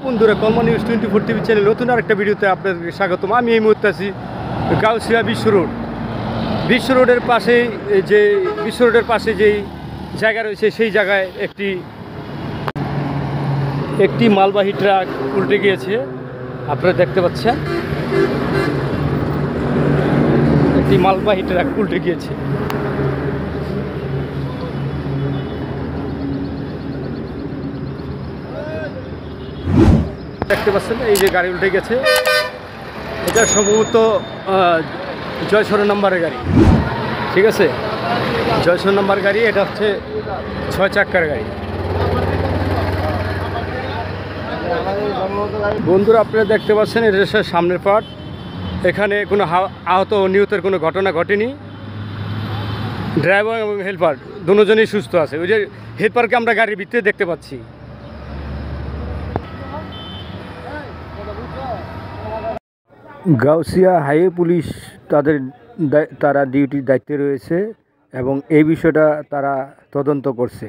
বন্ধুরা, কলমা news 24 TV channel নতুন আরেকটা ভিডিওতে আপনাদেরকে স্বাগতম। আমি এই মুহূর্তে আছি গাউসিয়া বিশ্ব রোড। বিশ্ব রোডের পাশে যেই জায়গা রয়েছে সেই জায়গায় একটি মালবাহী ট্রাক উল্টে গিয়েছে। আপনারা দেখতে পাচ্ছেন একটি মালবাহী ট্রাক উল্টে গিয়েছে। দেখতে পাচ্ছেন এই যে গাড়ি উল্টে গেছে, এটা সম্ভবত জয়সর নাম্বারের গাড়ি। ঠিক আছে, জয়সর নাম্বার গাড়ি, এটা হচ্ছে 6 চাক্কার গাড়ি। বন্ধুরা, আপনারা দেখতে পাচ্ছেন এটা সামনের পার্ট। এখানে কোনো আহত নিহতের কোনো ঘটনা ঘটেনি। ড্রাইভার এবং হেল্পার দুজনেই সুস্থ আছে। ওই যে হেল্পারকে আমরা গাড়ির ভিতরে দেখতে পাচ্ছি। গাউসিয়া হাইওয়ে পুলিশ তারা ডিউটির দায়িত্বে রয়েছে এবং এই বিষয়টা তারা তদন্ত করছে।